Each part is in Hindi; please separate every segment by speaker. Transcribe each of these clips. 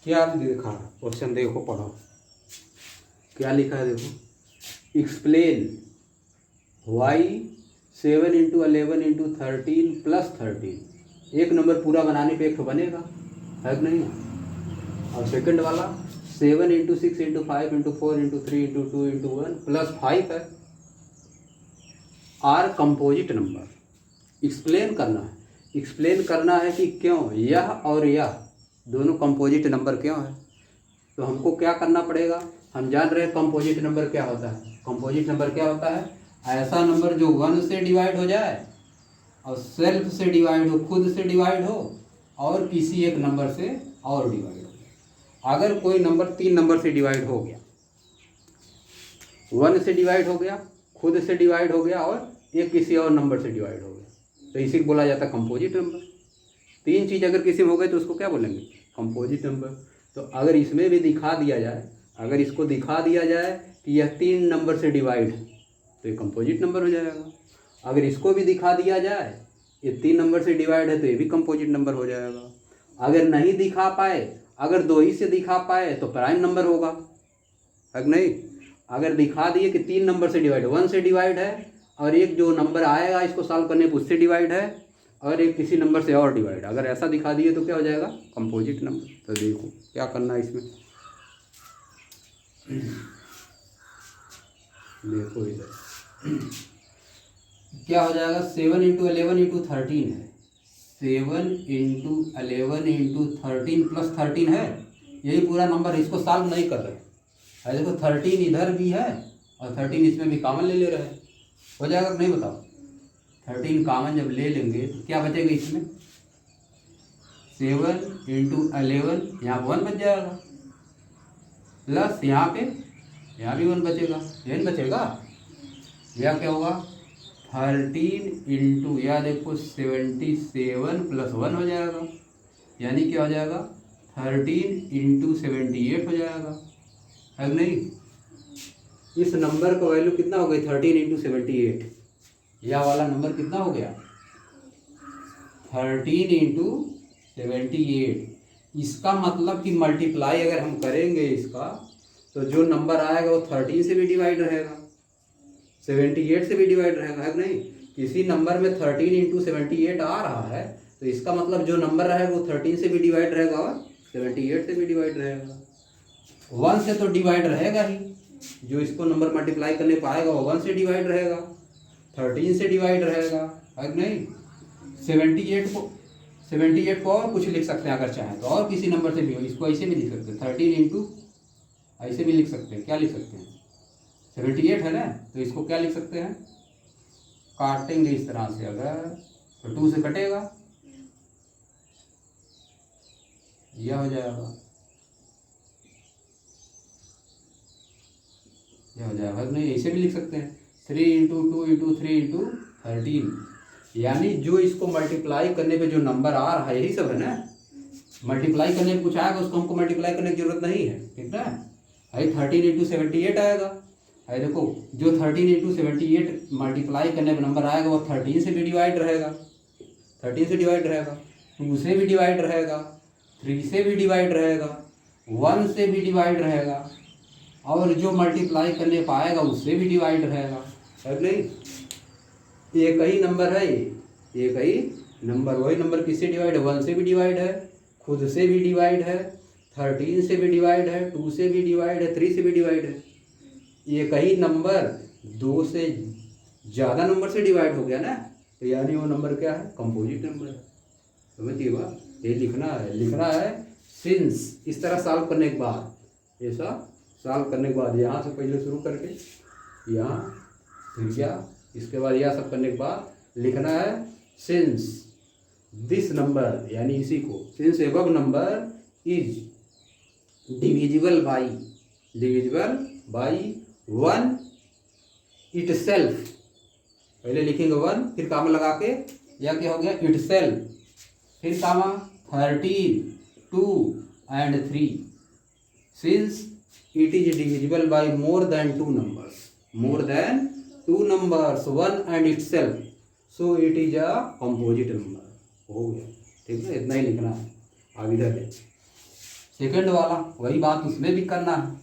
Speaker 1: क्या लिखा क्वेश्चन देखो, पढ़ो क्या लिखा है। देखो, explain why 7 into 11 into 13 plus 13। एक नंबर पूरा बनाने पे एक तो बनेगा, है कि नहीं। और सेकंड वाला 7 into 6 into 5 into 4 into 3 into 2 into 1 plus 5 है। Are composite number. एक्सप्लेन करना है, एक्सप्लेन करना है कि क्यों यह और यह दोनों कंपोजिट नंबर क्यों है। तो हमको क्या करना पड़ेगा, हम जान रहे हैं कंपोजिट नंबर क्या होता है। कंपोजिट नंबर क्या होता है, ऐसा नंबर जो 1 से डिवाइड हो जाए और सेल्फ से डिवाइड हो, खुद से डिवाइड हो और किसी एक नंबर से और डिवाइड हो। अगर कोई नंबर 3 नंबर से डिवाइड हो गया, 1 से डिवाइड हो गया, खुद से डिवाइड हो गया और एक किसी और नंबर से डिवाइड हो गया, तो इसी को बोला जाता है कंपोजिट नंबर। 3 चीज़ अगर किसी में हो गए तो उसको क्या बोलेंगे, कंपोजिट नंबर। तो अगर इसमें भी दिखा दिया जाए, अगर इसको दिखा दिया जाए कि यह 3 नंबर से डिवाइड है तो ये कंपोजिट नंबर हो जाएगा। अगर इसको भी दिखा दिया जाए ये 3 नंबर से डिवाइड है तो ये भी कंपोजिट नंबर हो जाएगा। अगर नहीं दिखा पाए, अगर 2 ही से दिखा पाए तो प्राइम नंबर होगा, है कि नहीं। अगर दिखा दिए कि 3 नंबर से डिवाइड, 1 से डिवाइड है और एक जो नंबर आएगा इसको सॉल्व करने पर उससे डिवाइड है और एक किसी नंबर से और डिवाइड, अगर ऐसा दिखा दिए तो क्या हो जाएगा, कंपोजिट नंबर। तो देखो क्या करना है इसमें, देखो इधर क्या हो जाएगा। 7 इंटू 11 इंटू 13 है, 7 इंटू 11 इंटू 13 प्लस 13 है, यही पूरा नंबर है। इसको सॉल्व नहीं कर रहे हैं, देखो 13 इधर भी है और 13 इसमें भी कॉमन ले ले रहे हैं, हो जाएगा कि नहीं बताओ। 13 कॉमन जब ले लेंगे तो क्या बचेगा इसमें, 7 इंटू 11, यहाँ 1 बच जाएगा, प्लस यहाँ भी 1 बचेगा, यही बचेगा। यह क्या होगा 13 इंटू या देखो 77 प्लस 1 हो जाएगा, यानी क्या हो जाएगा 13 इंटू 78 हो जाएगा, है कि नहीं। इस नंबर का वैल्यू कितना हो गई 13 इंटू 78, यह वाला नंबर कितना हो गया 13 इंटू 78। इसका मतलब कि मल्टीप्लाई अगर हम करेंगे इसका तो जो नंबर आएगा वो 13 से भी डिवाइड रहेगा, 78 से भी डिवाइड रहेगा, है कि नहीं। किसी नंबर में 13 इंटू 78 आ रहा है तो इसका मतलब जो नंबर रहेगा वो 13 से भी डिवाइड रहेगा और 78 से भी डिवाइड रहेगा। 1 से तो डिवाइड रहेगा ही, जो इसको नंबर मल्टीप्लाई करने पाएगा वो 1 से डिवाइड रहेगा, 13 से डिवाइड रहेगा, है कि नहीं। 78 को और कुछ लिख सकते हैं अगर चाहें तो, और किसी नंबर से भी हो, इसको ऐसे भी लिख सकते हैं 13 इंटू, ऐसे भी लिख सकते हैं, क्या लिख सकते हैं 78 है ना, तो इसको क्या लिख सकते हैं, काटेंगे इस तरह से अगर तो 2 से कटेगा, यह हो जाएगा, यह हो जाएगा, नहीं ऐसे भी लिख सकते हैं 3 इंटू 2 इंटू 3 इंटू 13, यानी जो इसको मल्टीप्लाई करने पे जो नंबर आ रहा है यही सब है ना। मल्टीप्लाई करने में कुछ आएगा उसको हमको मल्टीप्लाई करने की जरूरत नहीं है, ठीक ना। अरे 13 इंटू 78 आएगा, अरे देखो जो 13 इंटू 78 मल्टीप्लाई करने पर नंबर आएगा वो 13 से भी डिवाइड रहेगा, 13 से डिवाइड रहेगा, 2 से भी डिवाइड रहेगा, 3 से भी डिवाइड रहेगा, 1 से भी डिवाइड रहेगा और जो मल्टीप्लाई करने पाएगा उससे भी डिवाइड रहेगा, है नहीं। एक ही नंबर है, एक ही नंबर, वही नंबर किससे डिवाइड है, 1 से भी डिवाइड है, खुद से भी डिवाइड है, 13 से भी डिवाइड है, 2 से भी डिवाइड है, 3 से भी डिवाइड है। एक ही नंबर 2 से ज़्यादा नंबर से डिवाइड हो गया ना, तो यानी वो नंबर क्या है, कंपोजिट नंबर है। समझिए बात, ये लिखना है सिंस। इस तरह सॉल्व करने के बाद, ऐसा सॉल्व करने के बाद यहाँ से पहले शुरू करके यहाँ फिर क्या, इसके बाद यह सब करने के बाद लिखना है सिंस दिस नंबर, यानी इसी को, since above number is divisible by 1 itself. पहले लिखेंगे 1 फिर कामा लगा के, या क्या हो गया इटसेल्फ, फिर कामा 13, 2 and 3, since it is divisible by more than 2 numbers, 1 and itself, so it is a composite number। हो गया, ठीक है, इतना ही लिखना है। अब इधर सेकंड वाला वही बात उसमें भी करना है,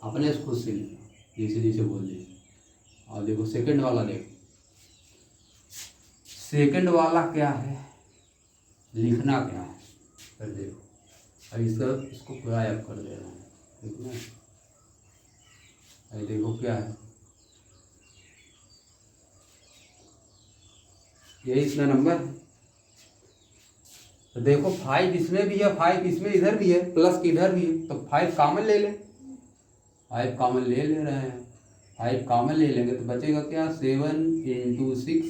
Speaker 1: अपने से खुद से लिखना, जैसे जैसे बोल दिए। और देखो सेकंड वाला, देखो सेकंड वाला क्या है, लिखना क्या है, फिर देखो अभी इसको गायब कर दे रहा हूँ, ठीक है। अभी देखो क्या है, यही इसमें नंबर है। तो देखो 5 इसमें भी है, 5 इसमें इधर भी है, प्लस की इधर भी है, तो 5 कॉमन ले लें, 5 कॉमन ले रहे हैं, 5 कॉमन ले लेंगे तो बचेगा क्या, 7 into 6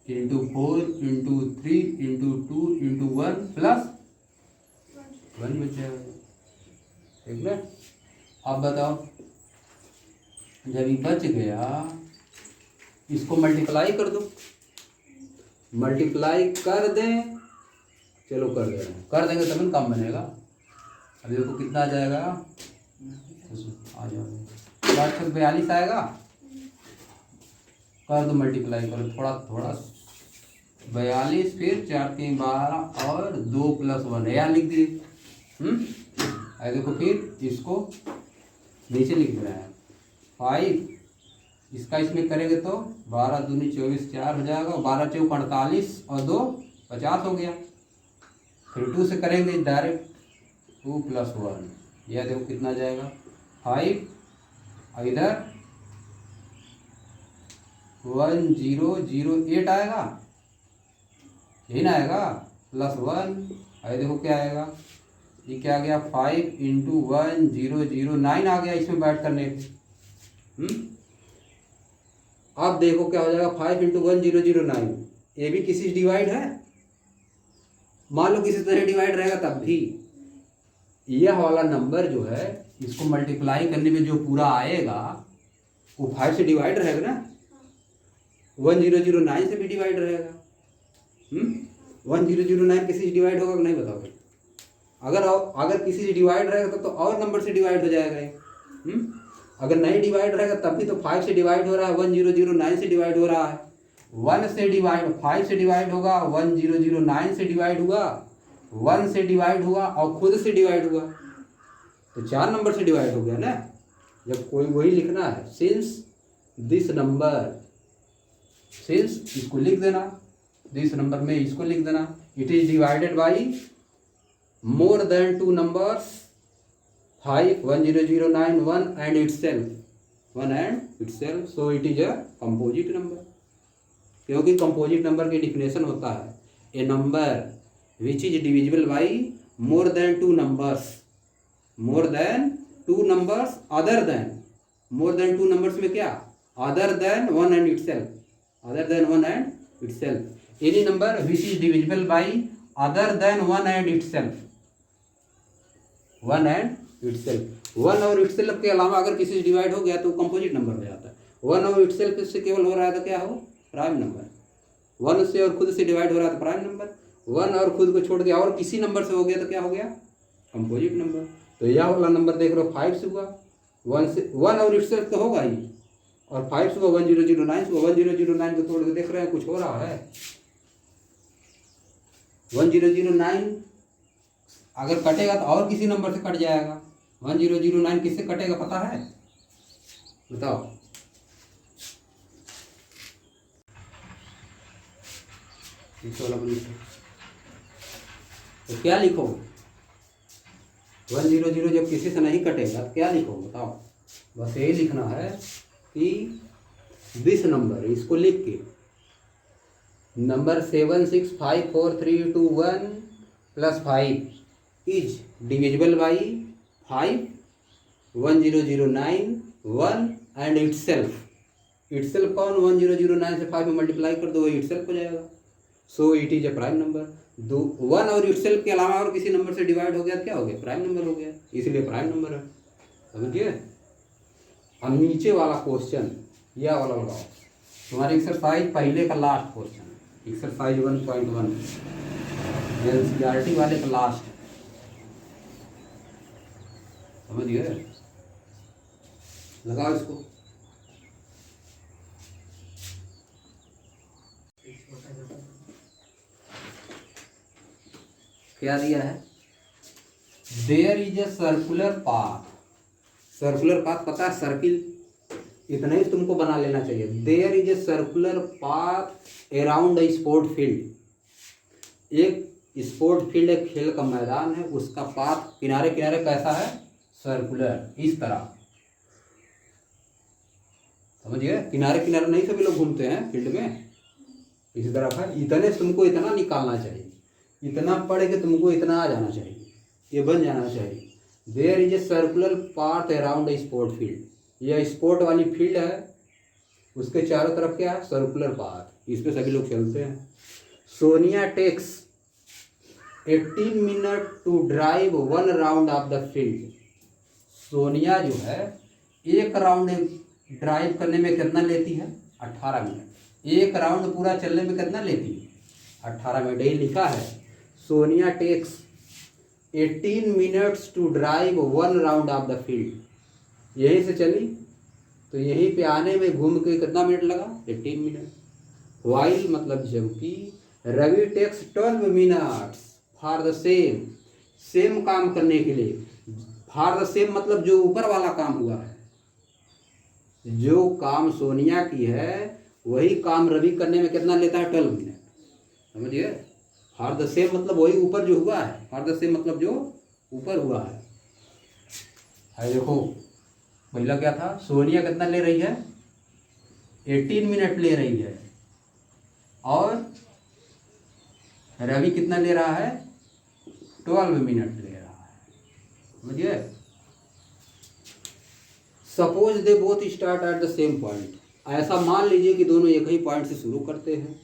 Speaker 1: into 4 into 3 into 2 into 1 plus 1 बच जाएगा, ठीक है। अब बताओ, जब ये बच गया इसको मल्टीप्लाई कर दो, मल्टीप्लाई कर दें, चलो कर दे रहे हैं, कर देंगे तब कम बनेगा। अभी देखो कितना आ जाएगा, आ जाएगा 842 आएगा, कर दो मल्टीप्लाई करो, थोड़ा थोड़ा 42 फिर 4 3 12 और 2 प्लस 1 यहाँ लिख दिए। अरे देखो फिर इसको नीचे लिख रहे हैं 5, इसका इसमें करेंगे तो 12 दूनी 24 4 हो जाएगा, 12 चौक 48 और 2 50 हो गया। फिर 2 से करेंगे डायरेक्ट, 2 प्लस 1, यह देखो कितना जाएगा 5, और इधर 1008 आएगा, यही ना आएगा, प्लस 1, और देखो क्या आएगा, ये क्या आ गया 5 इंटू 1009 आ गया इसमें बैठ करने पे। अब देखो क्या हो जाएगा 5 इंटू 1009, ये भी किसी से डिवाइड है, मान लो किसी तरह डिवाइड रहेगा तब भी यह वाला नंबर जो है इसको मल्टीप्लाई करने में जो पूरा आएगा वो 5 से डिवाइड रहेगा ना, 1009 से भी डिवाइड रहेगा। 1009 किसी से डिवाइड होगा कि नहीं बताओगे, अगर किसी से डिवाइड रहेगा तो और नंबर से डिवाइड हो जाएगा। अगर नहीं डिवाइड रहेगा तब भी तो 5 से डिवाइड हो रहा है, 1009 से डिवाइड हो रहा है, 1 से डिवाइड 5 से डिवाइड होगा, 1009 से डिवाइड हुआ, 1 से डिवाइड हुआ और खुद से डिवाइड हुआ, तो 4 नंबर से डिवाइड हो गया ना। जब कोई वही लिखना है, सिंस दिस नंबर, सिंस इसको लिख देना, दिस नंबर में इसको लिख देना, it is divided by more than 2 numbers 5 1009 1 and itself, so it is a composite number। क्योंकि कंपोजिट नंबर की डिफिनेशन होता है a number which is divisible by more than 2 numbers, more than 2 numbers other than, more than 2 numbers में क्या, other than 1 and itself, other than 1 and itself, any number which is divisible by other than 1 and itself, 1 and itself। 1 और itself के अलावा अगर किसी से डिवाइड हो गया तो कंपोजिट नंबर हो जाता है। 1 और itself से केवल हो रहा है तो क्या हो, प्राइम नंबर। 1 से और खुद से डिवाइड हो रहा है तो प्राइम नंबर, 1 और खुद को छोड़ दिया और किसी नंबर से हो गया तो क्या हो गया, कंपोजिट नंबर। तो यह वाला नंबर देख लो 5 से हुआ, 1 और itself तो होगा ही, और 5 से हुआ 1009 से हुआ, 1009 को तोड़ के देख रहे हैं कुछ हो रहा है, 1009 अगर कटेगा तो और किसी नंबर से कट जाएगा। 1009 किससे कटेगा पता है, बताओ, तो क्या लिखो, 100 जब किसी से नहीं कटेगा तो क्या लिखो बताओ, बस यही लिखना है कि दिस नंबर, इसको लिख के number 7654321 plus 5 is divisible by 5 1009 1 and itself, itself कौन, 1009 से 5 में मल्टीप्लाई कर दो, वो इटसेल्फ हो जाएगा, so it is a prime number. 1 और इटसेल्फ के अलावा और किसी नंबर से डिवाइड हो गया तो क्या हो गया, प्राइम नंबर हो गया, इसलिए प्राइम नंबर है, समझिए। अब नीचे वाला क्वेश्चन यह वाला लगाओ, तुम्हारी एक्सरसाइज पहले का लास्ट क्वेश्चन, एक्सरसाइज 1.1 एनसीईआरटी वाले का लास्ट, समझ गए, लगाओ इसको। क्या दिया है, there is a circular path, circular path पता है, सर्किल, इतना ही तुमको बना लेना चाहिए। There is a circular path around a sport field, एक स्पोर्ट फील्ड, एक खेल का मैदान है, उसका पाथ किनारे किनारे कैसा है, सर्कुलर, इस तरह, समझिए, किनारे किनारे नहीं सभी लोग घूमते हैं फील्ड में, इसी तरफ है। इतने से तुमको इतना निकालना चाहिए, इतना पढ़ के तुमको इतना आ जाना चाहिए, ये बन जाना चाहिए। There is a circular path around a sport field, यह स्पोर्ट वाली फील्ड है, उसके चारों तरफ क्या है, सर्कुलर पाथ, इस पे सभी लोग चलते हैं। Sonia takes 18 minute to drive 1 round of the field, Sonia जो है एक राउंड ड्राइव करने में कितना लेती है, 18 मिनट, एक राउंड पूरा चलने में कितना लेती है, 18 मिनट, यही लिखा है। Sonia takes 18 minutes to drive 1 round of the field, यहीं से चली तो यहीं पे आने में घूम के कितना मिनट लगा, 18 मिनट। वाइल मतलब जबकि, Ravi takes 12 minutes for the same, same काम करने के लिए, फॉर द सेम मतलब जो ऊपर वाला काम हुआ है, जो काम सोनिया की है वही काम रवि करने में कितना लेता है, 12 मिनट, समझिए। फॉर द सेम मतलब वही ऊपर जो हुआ है, फॉर द सेम मतलब जो ऊपर हुआ है। देखो पहला क्या था, सोनिया कितना ले रही है, 18 मिनट ले रही है, और रवि कितना ले रहा है, 12 मिनट ले रहा है, समझिए। Suppose they both start at the same point, ऐसा मान लीजिए कि दोनों एक ही पॉइंट से शुरू करते हैं,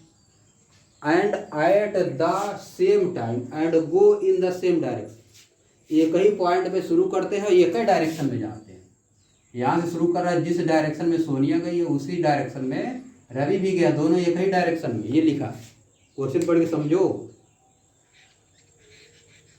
Speaker 1: and at the same time and go in the same direction, एक ही पॉइंट पे शुरू करते हैं, एक ही डायरेक्शन में जाते हैं। यहाँ से शुरू कर रहा है, जिस डायरेक्शन में सोनिया गई है उसी डायरेक्शन में रवि भी गया, दोनों एक ही डायरेक्शन में, ये लिखा है। क्वेश्चन पढ़ के समझो,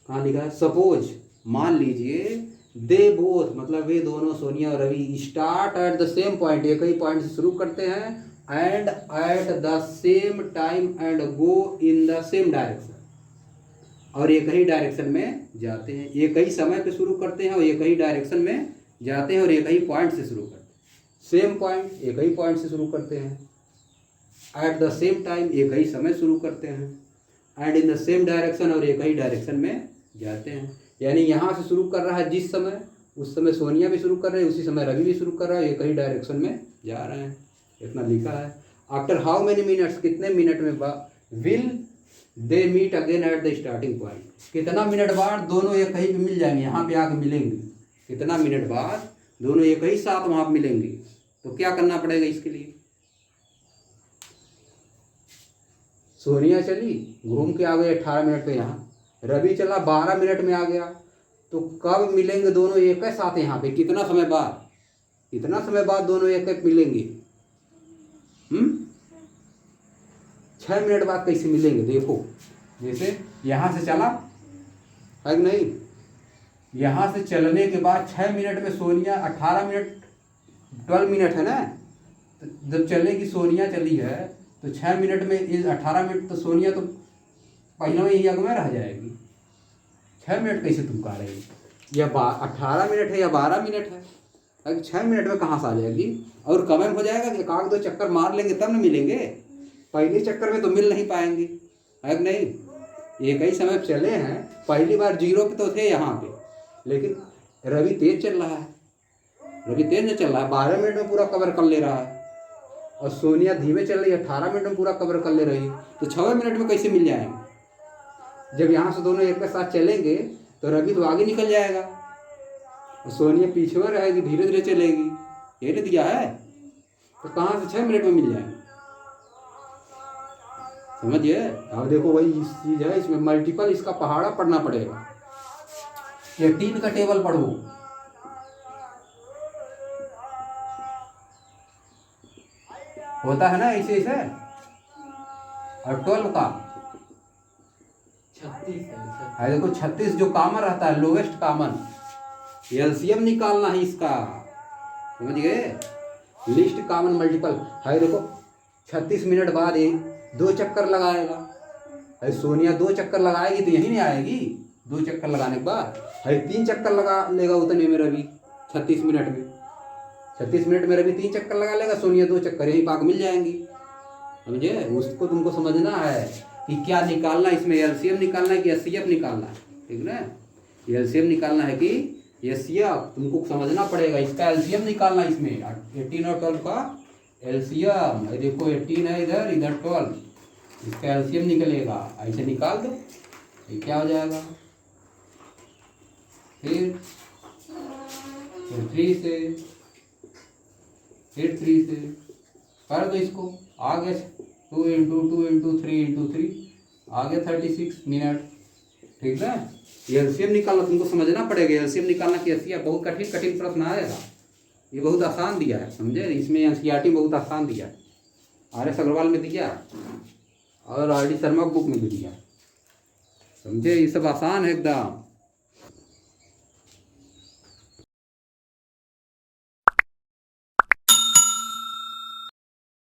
Speaker 1: कहाँ लिखा है, सपोज मान लीजिए, दे बोथ मतलब वे दोनों, सोनिया और Ravi, start at the same point, एक ही पॉइंट से शुरू करते हैं, and at the same time and go in the same direction, और एक ही डायरेक्शन में जाते हैं, एक ही समय पे शुरू करते हैं और एक ही डायरेक्शन में जाते हैं, और एक ही पॉइंट से शुरू करते हैं, सेम पॉइंट, एक ही पॉइंट से शुरू करते हैं, एट द सेम टाइम एक ही समय शुरू करते हैं, and in the same direction और एक ही डायरेक्शन में जाते हैं। यानी यहाँ से शुरू कर रहा है जिस समय, उस समय सोनिया भी शुरू कर रहे हैं, उसी समय रवि भी शुरू कर रहा है, एक ही डायरेक्शन में जा रहे हैं, इतना लिखा है। आफ्टर हाउ मेनी मिनट्स, कितने मिनट में will they meet again at the starting point, कितना मिनट बाद दोनों एक ही पे मिल जाएंगे, यहाँ पे आके मिलेंगे, कितना मिनट बाद दोनों एक ही साथ वहाँ पे मिलेंगे। तो क्या करना पड़ेगा इसके लिए, सोनिया चली घूम के आ गई 18 मिनट पे, यहाँ रवि चला 12 मिनट में आ गया, तो कब मिलेंगे दोनों एक ही साथ यहाँ पे, कितना समय बाद, कितना समय बाद दोनों एक एक मिलेंगे, 6 मिनट बाद कैसे मिलेंगे। देखो जैसे यहाँ से चला है कि नहीं, यहाँ से चलने के बाद 6 मिनट में सोनिया, 18 मिनट 12 मिनट है ना, तो जब चलेगी सोनिया चली है तो 6 मिनट में इस 18 मिनट, तो सोनिया तो पहले में ही अग में रह जाएगी, 6 मिनट कैसे तुम कह रहे हो, या 18 मिनट है या 12 मिनट है, अगर 6 मिनट में कहाँ से आ जाएगी, और कम हो जाएगा कि 1-2 चक्कर मार लेंगे तब न मिलेंगे, पहले चक्कर में तो मिल नहीं पाएंगे, है कि नहीं। एक ही समय चले हैं, पहली बार 0 पे तो थे यहाँ पे, लेकिन रवि तेज चल रहा है, रवि तेज नहीं चल रहा है, 12 मिनट में पूरा कवर कर ले रहा है, और सोनिया धीमे चल रही है, 18 मिनट में पूरा कवर कर ले रही है, तो 6 मिनट में कैसे मिल जाएंगे। जब यहाँ से दोनों एक के साथ चलेंगे तो रवि तो आगे निकल जाएगा और सोनिया पीछे में रहेगी, धीरे धीरे चलेगी, ये नहीं दिया है, तो कहाँ से 6 मिनट में मिल जाएंगे, समझिए। अब देखो वही इस चीज़ है, इसमें मल्टीपल इसका पहाड़ा पढ़ना पड़ेगा, ये 3 का टेबल पढ़ो, होता है ना ऐसे ऐसे, और 12 का 36 है, देखो 36 जो कॉमन रहता है, लोवेस्ट कॉमन, एलसीएम निकालना है इसका, समझ गए, लिस्ट कॉमन मल्टीपल है। देखो 36 मिनट बाद 2 चक्कर लगाएगा, सोनिया 2 चक्कर लगाएगी तो यही नहीं आएगी, 2 चक्कर लगाने के बाद, अरे 3 चक्कर लगा लेगा उतने में रवि 36 मिनट में, 36 मिनट में रवि 3 चक्कर लगा लेगा, सोनिया 2 चक्कर, यही पाक मिल जाएंगी। समझे? उसको तुमको समझना है कि क्या निकालना, इसमें एलसीएम निकालना है कि एचसीएफ निकालना है, ठीक ना? एलसीएम निकालना है कि एचसीएफ, तुमको समझना पड़ेगा। इसका एलसीएम निकालना है, इसमें 18 और 12 का एलसीएम। देखो 18 है इधर, इधर 12, इसका एलसीएम निकलेगा, ऐसे निकाल दो, ये क्या हो जाएगा, फिर 3 से, फिर 3 से कर दो इसको, आगे 2 × 2 × 3 × 3, आगे 36 मिनट, ठीक है? एलसीएम निकालना तुमको समझना पड़ेगा। एलसीएम निकालना कैसी है, बहुत कठिन कठिन प्रश्न आएगा, ये बहुत आसान दिया है, समझे? इसमें एनसीईआरटी बहुत आसान दिया है, RS अग्रवाल में दिया और RD शर्मा बुक में भी दिया, समझे? ये सब आसान है एकदम।